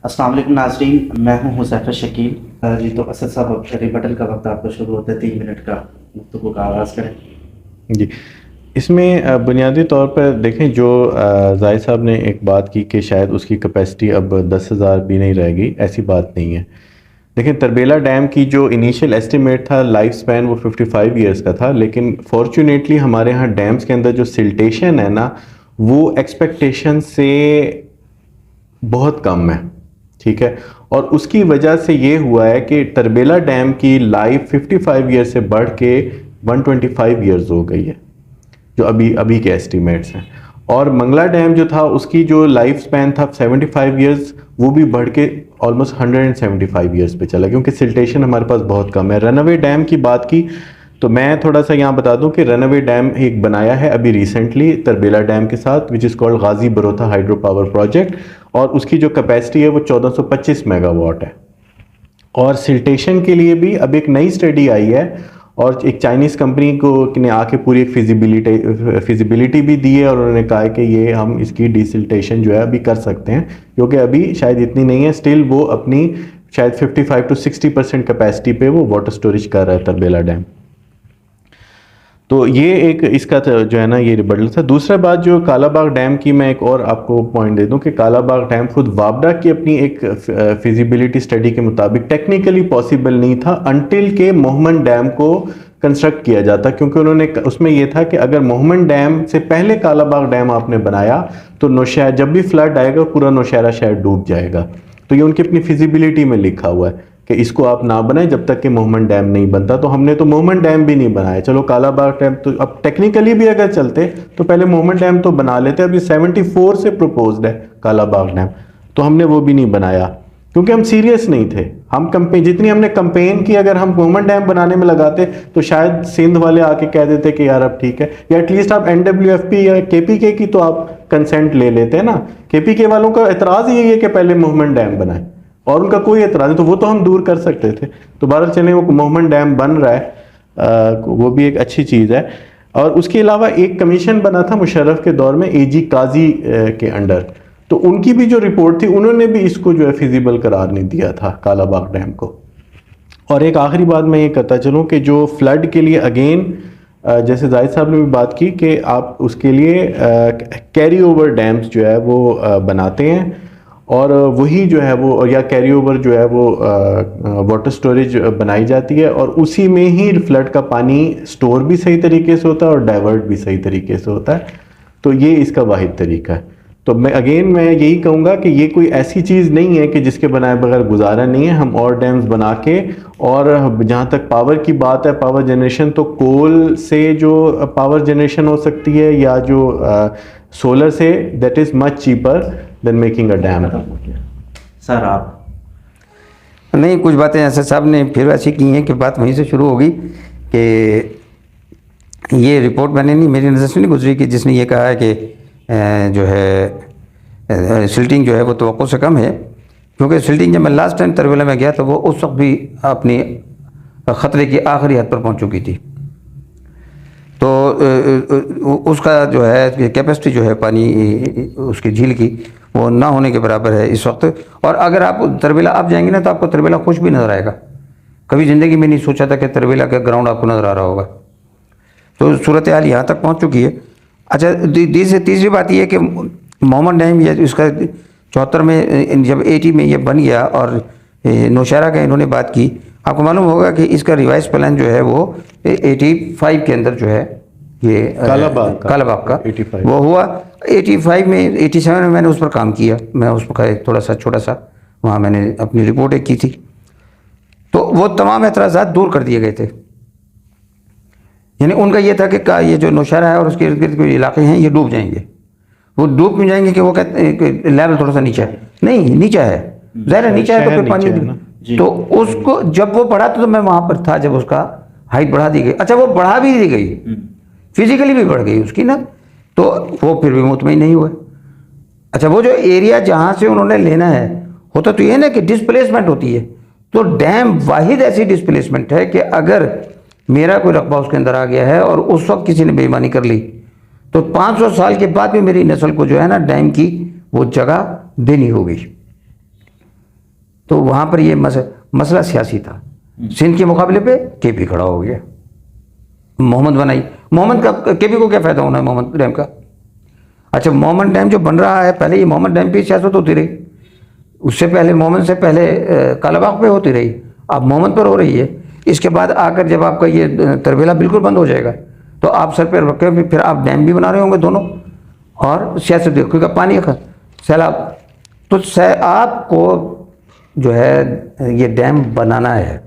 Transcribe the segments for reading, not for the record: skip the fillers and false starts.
अस्सलाम वालेकुम नाज़रीन, मैं हूं हुज़ैफ़ा शकील। जी तो असद साहब, अब रिबटल का वक्त आपका शुरू होता है। 3 मिनट का गुफ्तगू का आगाज़ करें। जी, इसमें बुनियादी तौर पर देखें जो ज़ाहिद साहब ने एक बात की कि शायद उसकी कैपेसिटी अब 10,000 भी नहीं रहेगी, ऐसी बात नहीं है। देखें, तरबेला डैम की जो इनिशियल एस्टिमेट था लाइफ स्पैन वो 55 ईयर्स का था, लेकिन फॉर्चुनेटली हमारे यहाँ डैम्स के अंदर जो सिल्टेशन है ना, वो एक्सपेक्टेशन से बहुत कम है। ठीक है, और उसकी वजह से ये हुआ है कि तरबेला डैम की लाइफ 55 ईयर से बढ़ के 125 ईयर्स हो गई है, जो अभी अभी के एस्टिमेट्स हैं। और मंगला डैम जो था उसकी जो लाइफ स्पैन था 75 ईयर्स, वो भी बढ़ के ऑलमोस्ट 175 ईयर्स पे चला, क्योंकि सिल्टेशन हमारे पास बहुत कम है। रनअवे डैम की बात की तो मैं थोड़ा सा यहाँ बता दूं कि रनअवे डैम एक बनाया है अभी रिसेंटली तरबेला डैम के साथ, which is called Ghazi Barotha hydro power project, और उसकी जो कैपेसिटी है वो 1425 मेगावाट है। और सिल्टेशन के लिए भी अब एक नई स्टडी आई है, और एक चाइनीज़ कंपनी को ने आके पूरी एक फिजिबिलिटी भी दी है, और उन्होंने कहा है कि ये हम इसकी डिसिल्टेशन जो है अभी कर सकते हैं, क्योंकि अभी शायद इतनी नहीं है। स्टिल वो अपनी शायद 55 to 60% कैपेसिटी पे वो वाटर स्टोरेज कर रहा है तरबेला डैम। तो ये एक इसका जो है ना ये रिबटल था। दूसरा बात जो कालाबाग डैम की, मैं एक और आपको पॉइंट दे दूं कि कालाबाग डैम खुद वापडा की अपनी एक फिजिबिलिटी स्टडी के मुताबिक टेक्निकली पॉसिबल नहीं था अनटिल के मोहम्मद डैम को कंस्ट्रक्ट किया जाता, क्योंकि उन्होंने उसमें यह था कि अगर मोहम्मद डैम से पहले कालाबाग डैम आपने बनाया तो नौशहरा, जब भी फ्लड आएगा पूरा नौशहरा शहर डूब जाएगा। तो ये उनकी अपनी फिजिबिलिटी में लिखा हुआ है कि इसको आप ना बनाएं जब तक कि मोहम्मद डैम नहीं बनता। तो हमने तो मोहम्मद डैम भी नहीं बनाया, चलो कालाबाग डैम तो अब टेक्निकली भी अगर चलते तो पहले मोहम्मद डैम तो बना लेते। अभी 74 से प्रपोज्ड है कालाबाग डैम, तो हमने वो भी नहीं बनाया क्योंकि हम सीरियस नहीं थे। हम कंपेन जितनी हमने कंपेन की, अगर हम मोहम्मद डैम बनाने में लगाते तो शायद सिंध वाले आके कह देते कि यार अब ठीक है, या एटलीस्ट आप NWFP या KPK की तो आप कंसेंट ले लेते हैं ना। KPK वालों का एतराज़ यही है कि पहले मोहम्मद डैम बनाए, और उनका कोई एतराज़ नहीं, तो वो तो हम दूर कर सकते थे। तो बहरहाल चले वो मोहम्मद डैम बन रहा है, वो भी एक अच्छी चीज़ है। और उसके अलावा एक कमीशन बना था मुशर्रफ के दौर में AG काजी के अंडर, तो उनकी भी जो रिपोर्ट थी उन्होंने भी इसको जो है फिजिबल करार नहीं दिया था कालाबाग डैम को। और एक आखिरी बात मैं ये कहता चलूँ कि जो फ्लड के लिए अगेन जैसे जाहिद साहब ने भी बात की कि आप उसके लिए कैरी ओवर डैम्स जो है वो बनाते हैं, और वही जो है वो, या कैरी ओवर जो है वो वाटर स्टोरेज बनाई जाती है, और उसी में ही फ्लड का पानी स्टोर भी सही तरीके से होता है और डाइवर्ट भी सही तरीके से होता है। तो ये इसका वाहिद तरीका है। तो मैं यही कहूँगा कि ये कोई ऐसी चीज़ नहीं है कि जिसके बनाए बगैर गुजारा नहीं है। हम और डैम्स बना के, और जहाँ तक पावर की बात है, पावर जनरेशन तो कोल से जो पावर जनरेशन हो सकती है, या जो सोलर से, that is much cheaper than making a dam. Sir आप नहीं, कुछ बातें ऐसे साहब ने फिर ऐसी की हैं कि बात वहीं से शुरू होगी कि ये रिपोर्ट मैंने नहीं, मेरी नज़र से नहीं गुजरी कि जिसने ये कहा है कि जो है सिल्टिंग जो है वो तवक्को से कम है, क्योंकि सिल्टिंग जब मैं लास्ट टाइम तरबेला में गया तो वो उस वक्त भी अपनी ख़तरे की आखिरी हद पर पहुंच चुकी थी। तो उसका जो है कैपेसिटी जो है पानी उसकी झील की वो ना होने के बराबर है इस वक्त। और अगर आप तरबेला आप जाएंगे ना तो आपको तरबेला खुश भी नज़र आएगा। कभी ज़िंदगी में नहीं सोचा था कि तरबेला का ग्राउंड आपको नज़र आ रहा होगा। तो सूरत हाल यहाँ तक पहुँच चुकी है। अच्छा, तीसरी बात यह है कि मोहम्मद डैम ये इसका 74 में जब 80 में ये बन गया, और नौशहरा का इन्होंने बात की, आपको मालूम होगा कि इसका रिवाइज प्लान जो है वो 85 के अंदर जो है ये कालाबाग का 85 वो हुआ। 85 में 87 में मैंने उस पर काम किया, मैं उस पर एक थोड़ा सा छोटा सा वहाँ मैंने अपनी रिपोर्ट एक की थी। तो वो तमाम एतराज़ात दूर कर दिए गए थे। यानी उनका ये था कि ये जो नौशहरा है और उसके इर्द गिर्द के इलाके हैं ये डूब जाएंगे। वो डूब क्यों जाएंगे कि वो कहते हैं लेवल थोड़ा सा नीचा है, नहीं नीचा है, ज़ाहिर है नीचा है तो फिर पानी, तो उसको जब वो बढ़ा तो मैं वहाँ पर था जब उसका हाइट बढ़ा दी गई। अच्छा, वो बढ़ा भी दी गई, फिजिकली भी बढ़ गई उसकी ना, तो वो फिर भी मुतमईन नहीं हुए। अच्छा, वो जो एरिया जहाँ से उन्होंने लेना है, होता तो ये ना कि डिस्प्लेसमेंट होती है, तो डैम वाहिद ऐसी डिस्प्लेसमेंट है कि अगर मेरा कोई रकबा उसके अंदर आ गया है और उस वक्त किसी ने बेईमानी कर ली तो 500 साल के बाद भी मेरी नस्ल को जो है ना डैम की वो जगह देनी होगी। तो वहाँ पर ये मसला सियासी था। सिंध के मुकाबले पे केपी खड़ा हो गया, मोहम्मद बनाई। मोहम्मद का केपी को क्या फ़ायदा होना है मोहम्मद डैम का? अच्छा, मोहम्मद डैम जो बन रहा है, पहले ये मोहम्मद डैम की सियासत होती रही, उससे पहले मोहम्मद से पहले कालाबाग पे होती रही, अब मोहम्मद पर हो रही है। इसके बाद आकर जब आपका ये तरबेला बिल्कुल बंद हो जाएगा तो आप सर पर रख के फिर आप डैम भी बना रहे होंगे दोनों, और सियासत भी, क्योंकि पानी का सैलाब। तो आपको जो है ये डैम बनाना है,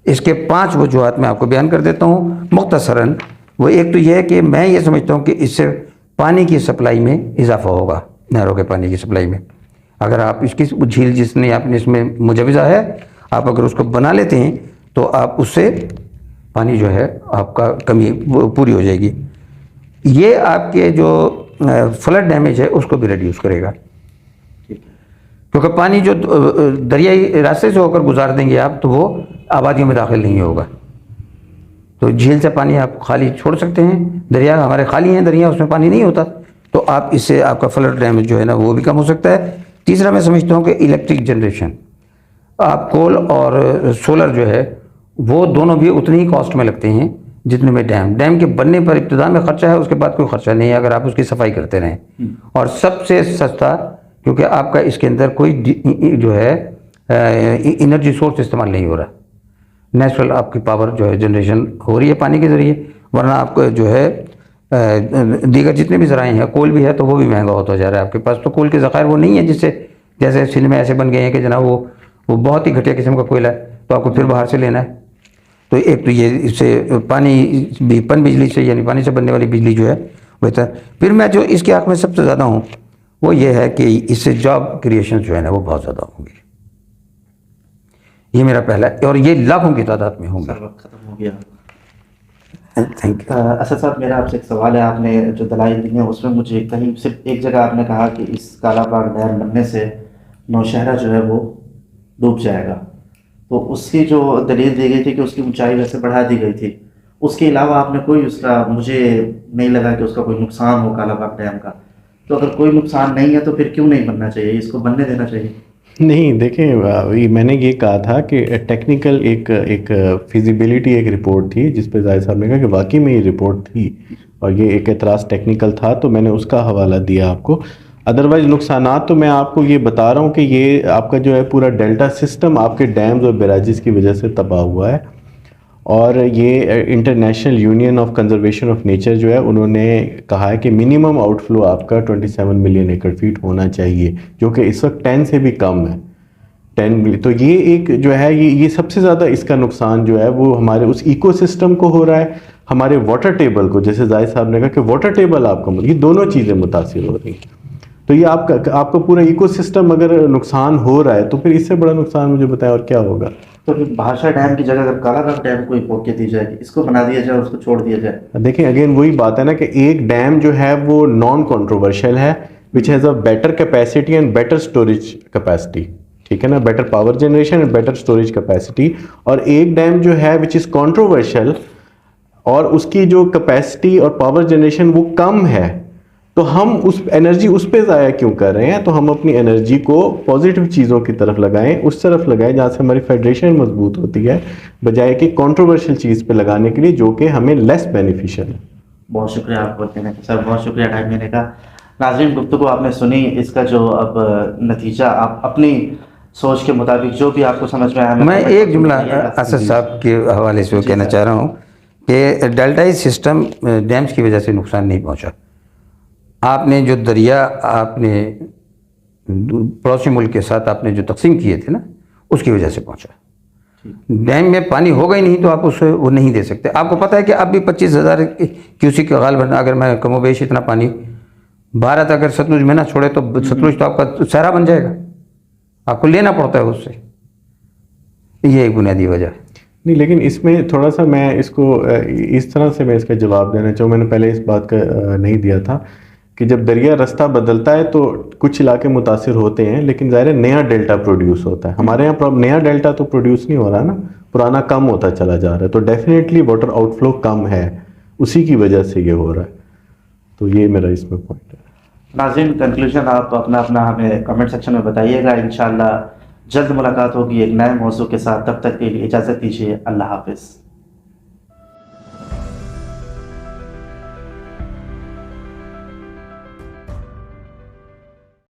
इसके 5 वजूहात मैं आपको बयान कर देता हूँ मुख्तसरन। वो एक तो ये है कि मैं ये समझता हूँ कि इससे पानी की सप्लाई में इजाफा होगा, नहरों के पानी की सप्लाई में। अगर आप इसकी झील जिसने आपने इसमें मुजवज़ा है, आप अगर उसको बना लेते हैं तो आप उससे पानी जो है आपका कमी पूरी हो जाएगी। ये आपके जो फ्लड डैमेज है उसको भी रिड्यूस करेगा, क्योंकि पानी जो दरियाई रास्ते से होकर गुजार देंगे आप तो वो आबादियों में दाखिल नहीं होगा। तो झील से पानी आप खाली छोड़ सकते हैं, दरिया हमारे खाली हैं, दरिया उसमें पानी नहीं होता, तो आप इससे आपका फ्लड डैमेज जो है ना वो भी कम हो सकता है। तीसरा मैं समझता हूँ कि इलेक्ट्रिक जनरेशन, आप कोल और सोलर जो है वो दोनों भी उतनी ही कॉस्ट में लगते हैं जितने में डैम के बनने पर इब्तिदा में खर्चा है, उसके बाद कोई खर्चा नहीं है अगर आप उसकी सफाई करते रहें। और सबसे सस्ता, क्योंकि आपका इसके अंदर कोई जो है एनर्जी सोर्स इस्तेमाल नहीं हो रहा, नेचुरल आपकी पावर जो है जनरेशन हो रही है पानी के ज़रिए। वरना आपको जो है दीगर जितने भी ज़राए हैं, कोल भी है तो वो भी महंगा होता जा रहा है आपके पास। तो कोल के ज़खायर वो नहीं है जिससे, जैसे सिंध में ऐसे बन गए हैं कि जनाब वो बहुत ही घटिया किस्म का कोयला है, तो आपको फिर बाहर से लेना है। तो एक तो ये इससे पानी पन बिजली से यानी पानी से बनने वाली बिजली जो है बेहतर। फिर मैं जो इसके हक़ में सबसे ज़्यादा हूँ वो ये है कि इससे जॉब क्रिएशन जो है ना वो बहुत ज़्यादा होंगी। ये मेरा पहला, और ये लाखों की तादाद में होंगे। खत्म हो गया। Thank you. असद साहब, मेरा आपसे एक सवाल है। आपने जो दलाइल दी हैं उसमें मुझे कहीं सिर्फ एक जगह आपने कहा कि इस कालाबाग डैम बनने से नौशहरा जो है वो डूब जाएगा, तो उसकी जो दलील दी गई थी कि उसकी ऊंचाई वैसे बढ़ा दी गई थी, उसके अलावा आपने कोई उसका, मुझे नहीं लगा कि उसका कोई नुकसान हो कालाबाग डैम का। तो अगर कोई नुकसान नहीं है तो फिर क्यों नहीं बनना चाहिए, इसको बनने देना चाहिए? नहीं, देखें, मैंने ये कहा था कि टेक्निकल एक फिजिबिलिटी एक रिपोर्ट थी जिस पे जाहिद साहब ने कहा कि वाकई में ये रिपोर्ट थी और ये एक एतराज़ टेक्निकल था, तो मैंने उसका हवाला दिया आपको। अदरवाइज़ नुकसानात तो मैं आपको ये बता रहा हूँ कि ये आपका जो है पूरा डेल्टा सिस्टम आपके डैम्स और बैराजेस की वजह से तबाह हुआ है। और ये international union of conservation of nature जो है उन्होंने कहा है कि मिनिमम आउटफ्लो आपका 27 मिलियन एकड़ फीट होना चाहिए, जो कि इस वक्त 10 से भी कम है, 10 मिलियन। तो ये एक जो है ये सबसे ज़्यादा इसका नुकसान जो है वो हमारे उस इकोसिस्टम को हो रहा है, हमारे वाटर टेबल को। जैसे जाहिद साहब ने कहा कि वाटर टेबल आपका, ये दोनों चीज़ें मुतासिर हो रही हैं। तो ये आपका पूरा इकोसिस्टम अगर नुकसान हो रहा है तो फिर इससे बड़ा नुकसान मुझे बताएं और क्या होगा। तो फिर भाषा डैम की जगह अगर कालाबाग डैम को फोक दी जाएगी, इसको बना दिया जाए, उसको छोड़ दिया जाए। देखें, अगेन वही बात है ना कि एक डैम जो है वो नॉन कंट्रोवर्शियल है, which has a better capacity and better storage capacity, ठीक है ना, better power generation and better storage capacity. और एक डैम जो है विच इज़ कंट्रोवर्शियल और उसकी जो कैपेसिटी और पावर जनरेशन वो कम है, तो हम उस एनर्जी उस पर ज़ाया क्यों कर रहे हैं? तो हम अपनी एनर्जी को पॉजिटिव चीज़ों की तरफ लगाएं, उस तरफ लगाएं जहाँ से हमारी फेडरेशन मजबूत होती है, बजाय कि कंट्रोवर्शियल चीज़ पे लगाने के लिए जो कि हमें लेस बेनिफिशियल है। बहुत शुक्रिया आपको देने का सर, बहुत शुक्रिया टाइम देने का। नाज़रीन, गुफ्तगू आपने सुनी, इसका जो अब नतीजा आप अपनी सोच के मुताबिक जो भी आपको समझ में आया। मैं एक जुमला असद साहब के हवाले से कहना चाह रहा हूँ कि डेल्टाई सिस्टम डैम्स की वजह से नुकसान नहीं पहुँचा। आपने जो दरिया आपने पड़ोसी मुल्क के साथ आपने जो तकसीम किए थे ना, उसकी वजह से पहुंचा। डैम में पानी होगा ही नहीं तो आप उसे वो नहीं दे सकते। आपको पता है कि अब भी 25,000 क्यूसिक का गाल भरना, अगर मैं कमोबेश इतना पानी भारत अगर सतलुज में ना छोड़े तो सतलुज तो आपका सहरा बन जाएगा, आपको लेना पड़ता है उससे। ये एक बुनियादी वजह है। नहीं, लेकिन इसमें थोड़ा सा मैं इसको इस तरह से मैं इसका जवाब देना चाहूँ। मैंने पहले इस बात का नहीं दिया था कि जब दरिया रास्ता बदलता है तो कुछ इलाके मुतासिर होते हैं, लेकिन ज़ाहिर है नया डेल्टा प्रोड्यूस होता है। हमारे यहाँ नया डेल्टा तो प्रोड्यूस नहीं हो रहा ना, पुराना कम होता चला जा रहा है, तो डेफिनेटली वाटर आउटफ्लो कम है, उसी की वजह से ये हो रहा है। तो ये मेरा इसमें पॉइंट है। नाज़रीन, कंक्लूजन आप अपना अपना हमें कमेंट सेक्शन में बताइएगा। इंशाल्लाह जल्द मुलाकात होगी एक नए मौजू के साथ। तब तक के लिए इजाज़त दीजिए। अल्लाह हाफिज़।